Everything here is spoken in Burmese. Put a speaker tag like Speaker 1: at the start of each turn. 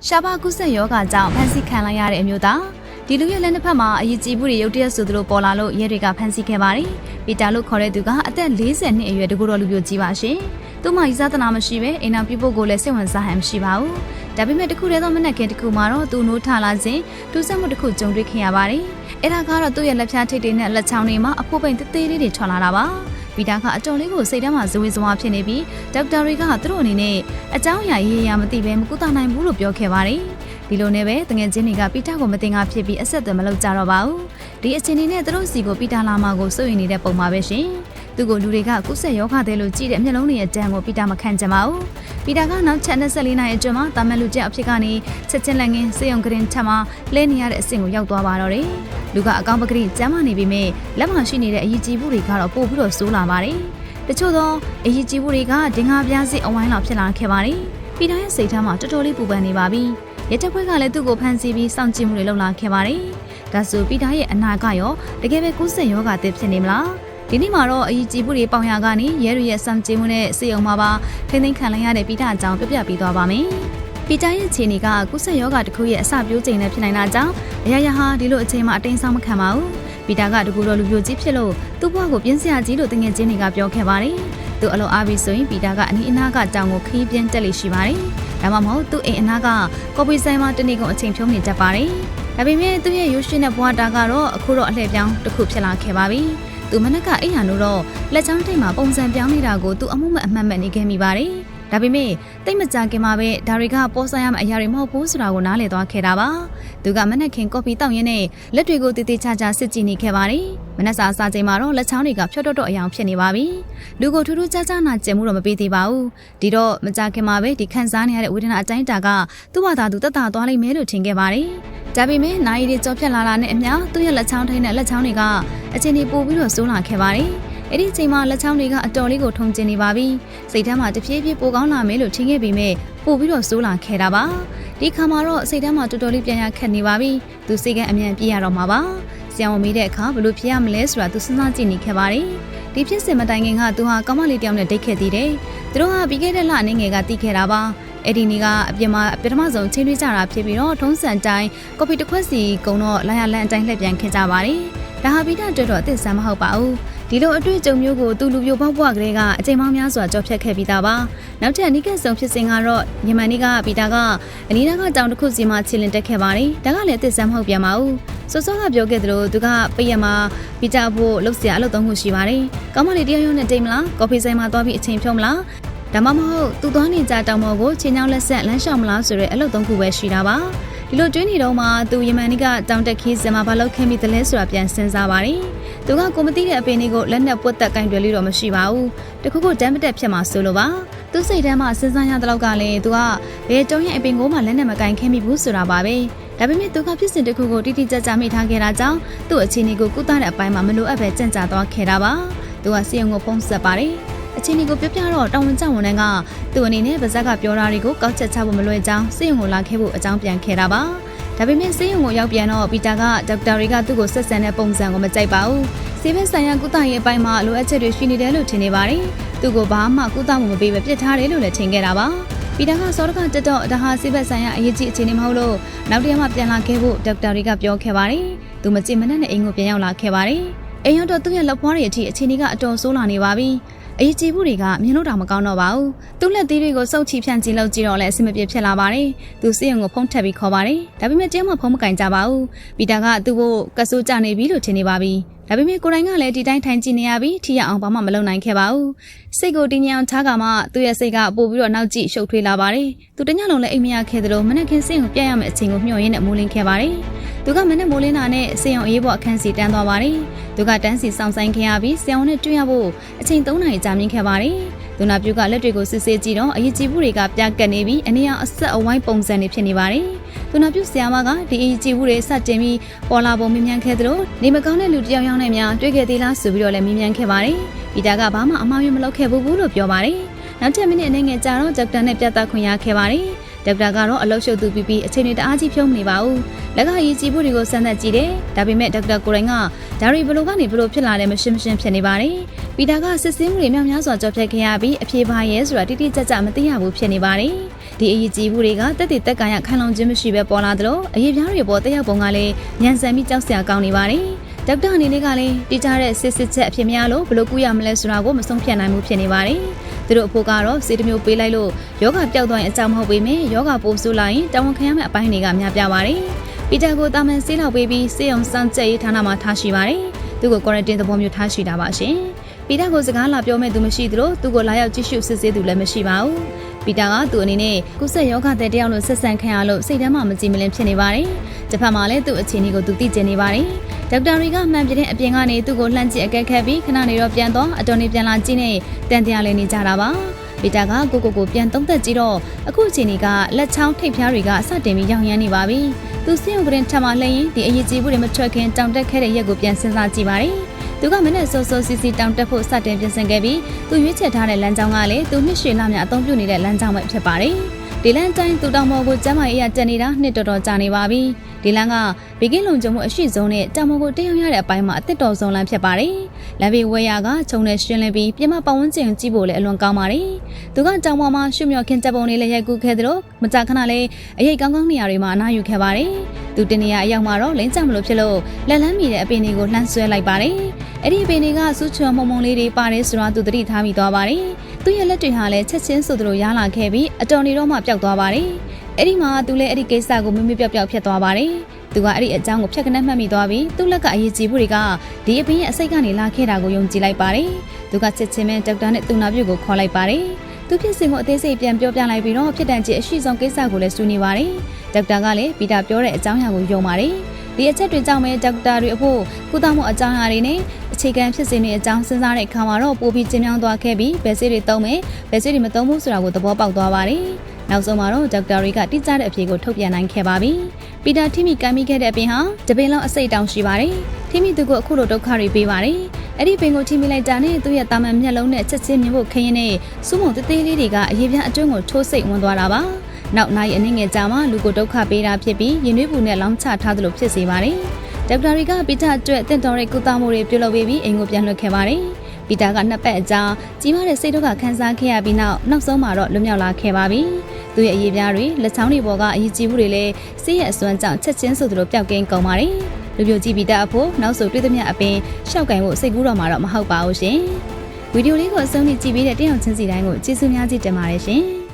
Speaker 1: ရှားပါကူးစက်ရောဂါကြောင့်ဖမ်းဆီးခံလိုက်ရတဲ့အမျိုးသားဒီလူရဲ့လက်နှစ်ဖက်မှာအရေးကြီးမှုတွေရုတ်တရက်ဆိုသလိုပေါ်လာလို့ရဲတွေကဖမ်းဆီးခဲ့ပါတယ်။ပီတာလို့ခေါ်တဲ့သူကအသက်40နှစ်အရွယ်တကူတော်လူပြိုကြီးပါရှင်။သူ့မှာဤစားတနာမရှိပဲအိမ်နောက်ပြုဖို့ကိုလည်းစိတ်ဝင်စားဟန်မရှိပါဘူး။ဒါပေမဲ့တခုတည်းသောမနက်ခင်းတစ်ခုမှာတော့သူနိုးထလာခြင်းတူးဆက်မှုတစ်ခုကြုံတွေ့ခဲ့ရပါတယ်။အဲ့ဒါကတော့သူ့ရဲ့လက်ဖြားထိပ်တွေနဲ့လက်ချောင်းတွေမှာအဖို့ပိန်သေးသေးလေးတွေထွက်လာတာပါ။ပီတာကအတော်လေးကိုစိတ်ထဲမှာဇဝေဇဝါဖြစ်နေပြီးဒေါက်တာတွေကသူတို့အနေနဲ့အကြောင်းအရာရေးရမသိပဲမကူတာနိုင်ဘူးလို့ပြောခဲ့ပါတယ်။ဒီလိုနဲ့ပဲတငယ်ချင်းတွေကပီတာကိုမတင်ကားဖြစ်ပြီးအဆက်အသွယ်မလုပ်ကြတော့ပါဘူး။ဒီအချိန်နဲ့သူတို့စီကိုပီတာလာမှာကိုစိုးရိမ်နေတဲ့ပုံမှာပဲရှင်။သူ့ကိုလူတွေကကုဆက်ယောဂတဲ့လို့ကြည့်တဲ့မျက်လုံးတွေရဲ့တန်းကိုပီတာမခံကြပါဘူး။ပီတာကနောက်ချက်24နာရီအတွင်းမှာတာမန်လူကျအဖြစ်ကနေချက်ချင်းလက်ငင်းစေယုံကရင်ထက်မှာလဲနေရတဲ့အဆင့်ကိုရောက်သွားပါတော့တယ်။လူကအကောင်းပကတိကျမ်းမာနေပြီမဲ့လက်မှာရှိနေတဲ့အရေးကြီးမှုတွေကတော့ပို့ပြီးတော့ဆိုးလာပါတယ်။တချို့သောအရေးကြီးမှုတွေကဒင်္ဂါပြားစစ်အဝိုင်းလောက်ဖြစ်လာခဲ့ပါတယ်။ပီတာရဲ့စိတ်ထဲမှာတော်တော်လေးပူပန်နေပါပြီ။ရဲတပ်ဖွဲ့ကလည်းသူ့ကိုဖမ်းဆီးပြီးစောင့်ကြည့်မှုတွေလုပ်လာခဲ့ပါတယ်။ဒါဆိုပီတာရဲ့အနာကရောတကယ်ပဲကူးစက်ရောဂါသစ်ဖြစ်နေမလား။ဒီနေ့မှာတော့အရေးကြီးမှုတွေပေါင်ရကနေရဲတွေရဲ့စောင့်ကြည့်မှုနဲ့စေယုံမှာပါထိမ့်သိမ်းခံလိုက်ရတဲ့ပီတာအကြောင်းပြပြပေးသွားပါမယ်။ပီတာရဲ့ခြေနေကကူးစက်ရောဂါတစ်ခုရဲ့အစပြိုးချိန်နဲ့ဖြစ်နိုင်တာကြောင့်အရာရာဟာဒီလိုအချိန်မှာအတင်းဆောင်မခံပါဘူး။ပီတာကတကူတော်လူပြိုကြီးဖြစ်လို့သူ့ဘဝကိုပြင်းစရာကြီးလို့တငယ်ချင်းတွေကပြောခဲ့ပါတယ်။သူအလုံးအားပြီးဆိုရင်ပီတာကအနီးအနားကတောင်ကိုခီးပြင်းတက်လိရှိပါတယ်။ဒါမှမဟုတ်သူ့အိမ်အနားကကော်ပီဆိုင်မှာတနေ့ကုန်အချိန်ဖြုံးနေတတ်ပါတယ်။ဒါပေမဲ့သူ့ရဲ့ရိုးရှင်းတဲ့ဘဝတာကတော့အခုတော့အလှည့်ပြောင်းတစ်ခုဖြစ်လာခဲ့ပါပြီ။သူမနက်ကအိမ်ရနိုးတော့လက်ချောင်းထိပ်မှာပုံစံပြောင်းနေတာကိုသူအမှုမဲ့အမှတ်မဲ့နေခဲ့မိပါတယ်။ဒါပေမဲ့တိတ်မကြခင်မှာပဲဒါတွေကပေါ်ဆိုင်ရမယ့်အရာတွေမဟုတ်ဘူးဆိုတာကိုနားလည်သွားခဲ့တာပါ။သူကမနက်ခင်းကော်ဖီတောက်ရင်းနဲ့လက်တွေကိုတည်တည်ချာချာစစ်ကြည့်နေခဲ့ပါတယ်။မနက်စာစားချိန်မှာတော့လက်ချောင်းတွေကဖြော့တော့အယောင်ဖြစ်နေပါပြီ။လူကိုထူးထူးခြားခြားနာကျင်မှုတော့မပေးသေးပါဘူး။ဒီတော့မကြခင်မှာပဲဒီခန်းစားနေရတဲ့ဝေဒနာအတိုင်းတာကသူ့ဘာသာသူတက်တာသွားလိမ့်မယ်လို့ထင်ခဲ့ပါတယ်။ဒါပေမဲ့နိုင်ရီကြောဖြတ်လာတာနဲ့အမျှသူ့ရဲ့လက်ချောင်းထိန်းနဲ့လက်ချောင်းတွေကအချင်းကြီးပို့ပြီးတော့ဆိုးလာခဲ့ပါတယ်။အဲ့ဒီချိန်မှာလက်ချောင်းတွေကအတော်လေးကိုထုံကျင်နေပါပြီ။စိတ်ထဲမှာတဖြည်းဖြည်းပိုကောင်းလာမယ်လို့ထင်ခဲ့ပေမဲ့ပို့ပြီးတော့ဆိုးလာခဲ့တာပါ။ဒီခါမှာတော့စိတ်ထဲမှာတော်တော်လေးပြန်ရခက်နေပါပြီ။သူစိတ်ကအမြန်ပြေးရတော့မှာပါ။ဆရာဝန်မေးတဲ့အခါဘယ်လိုဖြစ်ရမလဲဆိုတာသူစဉ်းစားကြည့်နေခဲ့ပါတယ်။ဒီဖြစ်စဉ်မတိုင်ခင်ကသူဟာကောင်းမလေးတယောက်နဲ့ဒိတ်ခဲ့သေးတယ်။သူတို့ဟာပြီးခဲ့တဲ့လအနေငယ်ကတီးခဲ့တာပါ။အဲ့ဒီနေ့ကအပြင်မှာပထမဆုံးချင်းတွေ့ကြတာဖြစ်ပြီးတော့ထုံးစံတိုင်းကော်ဖီတစ်ခွက်စီကုန်တော့လာရလန်အတိုင်းလှည့်ပြန်ခဲ့ကြပါတယ်။ဒါဟာပီတာအတွက်တော့အသစ်ဆန်းမဟုတ်ပါဘူး။ဒီလိုအတွေ့အကြုံမျိုးကိုသူလူပြိုပေါက်ပွားကလေးကအချိန်ပေါင်းများစွာကြော်ဖြတ်ခဲ့ပြီးသားပါ။နောက်ထပ်အနိကဆုံးဖြစ်စဉ်ကတော့ညမန်နေ့ကပီတာကအနီးနားကတောင်တစ်ခုစီမှာခြေလင်တက်ခဲ့ပါတယ်။ဒါကလည်းအသစ်ဆန်းမဟုတ်ပြန်ပါဘူး။စောစောကပြောခဲ့သလိုသူကပိတ်ရမှာပီတာဖို့လှုပ်ရှားအလုပ်သုံးခုရှိပါတယ်။ကောင်းမလေးတယောက်နဲ့တိတ်မလား။ကော်ဖီဆိုင်မှာသွားပြီးအချိန်ဖြုံးမလား။ဒါမှမဟုတ်သူသွားနေကြတောင်ပေါ်ကိုချင်းချောင်းလက်ဆက်လမ်းလျှောက်မလားဆိုတဲ့အလုပ်သုံးခုပဲရှိတာပါ။ဒီလိုတွင်းနေတော့မှသူယမန်နီကတောင်တက်ခီးစင်မှာဘာလုပ်ခဲ့မိသလဲဆိုတာပြန်စဉ်းစားပါတယ်။သူကကိုမသိတဲ့အပင်တွေကိုလက်နဲ့ပွတ်တက်ကင်တွယ်လို့တော့မရှိပါဘူး။တခုခုတမ်းမတက်ဖြစ်မှာဆိုလို့ပါ။သူစိတ်ထဲမှာစဉ်းစားရတဲ့လောက်ကလည်းသူကဘယ်တုံးရဲ့အပင်ကိုမှလက်နဲ့မကင်ခဲ့မိဘူးဆိုတာပါပဲ။ဒါပေမဲ့သူကဖြစ်စဉ်တစ်ခုကိုတိတိကျကျမိထားခဲ့တာကြောင့်သူ့အခြေအနေကိုကုသတဲ့အပိုင်းမှာမလိုအပ်ပဲကြံ့ကြာသွားခဲ့တာပါ။သူကစီယုံကိုဖုံးဆက်ပါတယ်။အချင်းကြီးကိုပြပြတော့တောင်ဝန်ကျဝန်တန်းကသူ့အနေနဲ့ဗဇက်ကပြောတာတွေကိုကောက်ချက်ချဖို့မလွယ်ကြောင်းစေယုံကိုလာခဲ့ဖို့အကြောင်းပြန်ခဲ့တာပါဒါပေမဲ့စေယုံကိုရောက်ပြန်တော့ပီတာကဒေါက်တာတွေကသူ့ကိုဆက်ဆံတဲ့ပုံစံကိုမကြိုက်ပါဘူးဆေးဘက်ဆိုင်ရာကုသရေးအပိုင်းမှာလိုအပ်ချက်တွေရှိနေတယ်လို့ထင်နေပါတယ်သူ့ကိုဘာမှကုသမှုမပေးဘဲပြစ်ထားတယ်လို့လည်းထင်ခဲ့တာပါပီတာကစောတကတက်တော့ဒါဟာဆေးဘက်ဆိုင်ရာအရေးကြီးအခြေအနေမဟုတ်လို့နောက်တစ်ရက်မှပြန်လာခဲ့ဖို့ဒေါက်တာတွေကပြောခဲ့ပါတယ်သူမကြည့်မနဲ့အိမ်ကိုပြန်ရောက်လာခဲ့ပါတယ်အိမ်ရောက်တော့သူ့ရဲ့လက်ဖွားတွေအထိအခြေအနေကအတော်ဆိုးလာနေပါပြီအရေးကြီးမှုတွေကမြင်လို့တောင်မကောင်းတော့ပါဘူး။သူ့လက်သေးတွေကိုစုပ်ချီဖြန့်ကြည့်လို့ကြည့်တော့လည်းအဆင်မပြေဖြစ်လာပါတယ်။သူစေယုံကိုဖုံးထပ်ပြီးခေါ်ပါတယ်။ဒါပေမဲ့တရားမှဖုံးမကင်ကြပါဘူး။ပီတာကသူ့ကိုကဆိုးကြနေပြီလို့ထင်နေပါပြီ။ဒါပေမဲ့ကိုယ်တိုင်ကလည်းဒီတိုင်းထိုင်ကြည့်နေရပြီးထိရအောင်ဘာမှမလုပ်နိုင်ခဲ့ပါဘူး။စိတ်ကိုတင်းညံထားကမှသူ့ရဲ့စိတ်ကပို့ပြီးတော့နောက်ကြည့်ရှုပ်ထွေးလာပါတယ်။သူတညလုံးလည်းအိမ်မရခဲ့သလိုမနက်ခင်းစေယုံပြတ်ရမယ့်အချိန်ကိုမျှော်ရင်းနဲ့မိုးလင်းခဲ့ပါတယ်။သူကမနေ့မိုးလင်းတာနဲ့စေယုံအေးပေါ်အခန်းစီတန်းသွားပါတယ်။သူကတန်းစီဆောင်ဆိုင်ခဲ့ရပြီးစေယုံနဲ့တွေ့ရဖို့အချိန်3နာရီကြာမြင့်ခဲ့ပါတယ်။သူနာပြူကလက်တွေကိုစစ်ဆေးကြည့်တော့အရေးကြီးမှုတွေကပြကတ်နေပြီးအနေအောင်အဆက်အဝိုင်းပုံစံတွေဖြစ်နေပါတယ်။သူနာပြူဆရာမကဒီအရေးကြီးမှုတွေစတင်ပြီးပေါ်လာပုံမြင်မြန်ခဲ့သလိုနေမကောင်းတဲ့လူတယောက်ယောက်နဲ့များတွေ့ခဲ့သေးလားဆိုပြီးတော့လည်းမြင်မြန်ခဲ့ပါတယ်။ပီတာကဘာမှအမှားယွင်းမလုပ်ခဲ့ဘူးလို့ပြောပါတယ်။နောက်10မိနစ်အနေငယ်ကြာတော့ဒေါက်တာနဲ့ပြသခွင့်ရခဲ့ပါတယ်။ဒေါက်တာကတော့အလုပ်ရှုပ်သူပြီးအချိန်တွေတအားကြီးဖြုံးမနေပါဘူး။လက်ကအရေးကြီးမှုတွေကိုစမ်းသပ်ကြည့်တယ်။ဒါပေမဲ့ဒေါက်တာကိုရိုင်းကဒါရီဘလိုကနေဘလိုဖြစ်လာလဲမရှင်းဖြစ်နေပါတယ်။ပီတာကစစ်ဆေးမှုတွေများစွာကြော်ဖြတ်ခဲ့ရပြီးအပြေပါရဲဆိုတာတိတိကျကျမသိရဘူးဖြစ်နေပါတယ်။ ဒီအရေးကြီးမှုတွေကတက်တည်တက်ကန်ရခိုင်လုံခြင်းမရှိပဲပေါ်လာသလိုအရေးပြားတွေပေါ်တက်ရောက်ပုံကလည်းညံဆန်ပြီးကြောက်စရာကောင်းနေပါတယ်ဒေါက်တာအနေနဲ့ကလည်းတိကျတဲ့စစ်ချက်အဖြစ်များလို့ဘယ်လိုကုရမလဲဆိုတာကိုမဆုံးဖြတ်နိုင်မှုဖြစ်နေပါတယ်သူတို့အဖို့ကတော့စေတမျိုးပေးလိုက်လို့ယောဂပျောက်သွားရင်အကြောင်းမဟုတ်ပေမဲ့ယောဂပိုးဆိုးလာရင်တောင်းခံရမယ့်အပိုင်းတွေကများပြားပါတယ်ပီတာကိုတာမန်ဆေးလောက်ပေးပြီးစေအောင်စမ်းကြက်ရေးဌာနမှာထားရှိပါတယ်သူကို quarantine သဘောမျိုးထားရှိတာပါရှင်ပီတာကိုစကားလာပြောမဲ့သူမရှိသလိုသူကိုလာရောက်ကြည့်ရှုစစ်ဆေးသူလည်းမရှိပါဘူးပီတာကသူ့အနေနဲ့ကုသယောဂတဲ့တယောက်လို့ဆက်ဆံခံရလို့စိတ်ထဲမှာမကြည်မလင်ဖြစ်နေပါတယ်တစ်ဖက်မှာလည်းသူ့အခြေအနေကိုသူသိကျင်နေပါတယ်ဒေါက်တာတွေကမှန်ပြတဲ့အပြင်ကနေသူ့ကိုလှမ်းကြည့်အကဲခတ်ပြီးခဏနေတော့ပြန်တော့အတော်နေပြန်လာကြည့်နေတန်တရားလေးနေကြတာပါပီတာကကိုပြန်သုံးသက်ကြည့်တော့အခုအချိန်ကလက်ချောင်းထိပ်ဖျားတွေကစတင်ပြီးရောင်ရမ်းနေပါပြီသူစင်းုံကရင်ထမလှရင်ဒီအရေးကြီးမှုတွေမထွက်ခင်တောင်တက်ခဲ့တဲ့ရက်ကိုပြန်စဉ်းစားကြည့်ပါတယ်သူကမနဲ့စောစောစီစီတောင်တက်ဖို့စတင်ပြင်ဆင်ခဲ့ပြီးသူရွေးချယ်ထားတဲ့လမ်းကြောင်းကလည်းသူနှစ်ရှည်လများအသုံးပြုနေတဲ့လမ်းကြောင်းပဲဖြစ်ပါတယ်ဒီလမ်းတိုင်းသူတောင်ပေါ်ကိုကျမ်းမာရေးအတက်နေတာနှစ်တော်ကြာနေပါပြီဒီလမ်းကဘေကင်းလုံခြုံမှုအရှိဆုံးနဲ့တောင်ပေါ်ကိုတက်ရောက်ရတဲ့အပိုင်းမှာအသက်တော်ဆုံးလမ်းဖြစ်ပါတယ်လမ်းဘေးဝဲရကခြုံနဲ့ရှင်းလင်းပြီးပြင်မပတ်ဝန်းကျင်ကြည့်ဖို့လည်းအလွန်ကောင်းပါတယ်သူကတောင်ပေါ်မှာရှုမြော့ခင်းတပ်ပုံလေးလည်းရိုက်ကူးခဲ့သလိုမကြာခဏလေးအရေးကောင်းနေရာတွေမှာအနားယူခဲ့ပါတယ်သူတနေရာအရောက်မှာတော့လိမ့်ချမလို့ဖြစ်လို့လက်လန်းမီတဲ့အပင်တွေကိုလှမ်းဆွဲလိုက်ပါတယ်အဲ့ဒီအပင်တွေကစူးချွန်မုံမုံလေးတွေပါတယ်ဆိုတာသူသတိထားမိသွားပါတယ်သူရဲ့လက်တွေဟာလည်းချက်ချင်းဆိုသလိုရားလာခဲ့ပြီးအတော်နေတော့မှပျောက်သွားပါတယ်အဲ့ဒီမှာသူလည်းအဲ့ဒီကိစ္စကိုမမေ့ပျောက်ဖြစ်သွားပါတယ်သူကအဲ့ဒီအကြောင်းကိုဖြတ်ကနေမှတ်မိသွားပြီးသူ့လက်ကအရေးကြီးမှုတွေကဒီအပင်ရဲ့အစိတ်ကနေလာခဲ့တာကိုယုံကြည်လိုက်ပါတယ်သူကချက်ချင်းပဲဒေါက်တာနဲ့သူနာပြုတ်ကိုခေါ်လိုက်ပါတယ်သူဖြစ်စဉ်ကိုအသေးစိတ်ပြန်ပြောပြလိုက်ပြီးတော့ဖြစ်တန်ကြီးအရှိဆုံးကိစ္စကိုလည်းဆွေးနွေးပါတယ်ဒေါက်တာကလည်းပီတာပြောတဲ့အကြောင်းအရာကိုယုံပါတယ်ဒီအချက်တွေကြောင့်ပဲဒေါက်တာတွေအဖို့ကုသမှုအကြောင်းအရာတွေနဲ့အခြေခံဖြစ်စဉ်တွေအကြောင်းစဉ်းစားတဲ့အခါမှာတော့ပိုပြီးကျဉ်းမြောင်းသွားခဲ့ပြီးဘယ်ဆေးတွေသုံးမယ်ဘယ်ဆေးတွေမသုံးဘူးဆိုတာကိုသဘောပေါက်သွားပါတယ်နောက်ဆုံးမှာတော့ဒေါက်တာတွေကတိကျတဲ့အဖြေကိုထုတ်ပြန်နိုင်ခဲ့ပါပြီပီတာထိမိကမ်းမိခဲ့တဲ့အပြင်ဟာတပင်လုံးအစိတ်တောင်ရှိပါတယ်ထိမိသူကအခုလိုဒုက္ခတွေပေးပါတယ်အဲ့ဒီပင်ကိုထိမိလိုက်တာနဲ့သူ့ရဲ့တာမန်မျက်လုံးနဲ့ချက်ချင်းမြင်ဖို့ခရင်နဲ့စူးမုံသေးသေးလေးတွေကအရေးပြအတွင်းကိုထိုးစိတ်ဝင်သွားတာပါနောက်နိုင်အနည်းငယ်ကြာမှလူကိုဒုက္ခပေးတာဖြစ်ပြီးရင်နှွေးပူနဲ့လောင်းချထားသလိုဖြစ်စေပါတယ်ဒေါက်တာတွေကပီတာအတွက်တင့်တော်တဲ့ကုသမှုတွေပြုလုပ်ပေးပြီးအိမ်ကိုပြန်လွှတ်ခဲ့ပါတယ်ပီတာကနှစ်ပတ်အကြာကြီးမားတဲ့စိတ်ဒုက္ခခံစားခဲ့ရပြီးနောက်ဆုံးမှာတော့လွတ်မြောက်လာခဲ့ပါပြီသူရဲ့အရေးပြားတွေလက်ချောင်းတွေပေါ်ကအရေးကြီးမှုတွေလည်းစိတ်ရဲ့အစွမ်းကြောင့်ချက်ချင်းဆိုသလိုပျောက်ကင်းကုန်ပါတယ်လူပြိုကြည့်ပီတာအဖို့နောက်ဆိုတွေ့သမျှအပင်ရှောက်ကင်ဖို့စိတ်ကူးတော့မှာတော့မဟုတ်ပါဘူးရှင်ဗီဒီယိုလေးကိုအဆုံးထိကြည့်ပြီးတဲ့တယောက်ချင်းစီတိုင်းကိုကျေးဇူးများကြီးတင်ပါတယ်ရှင်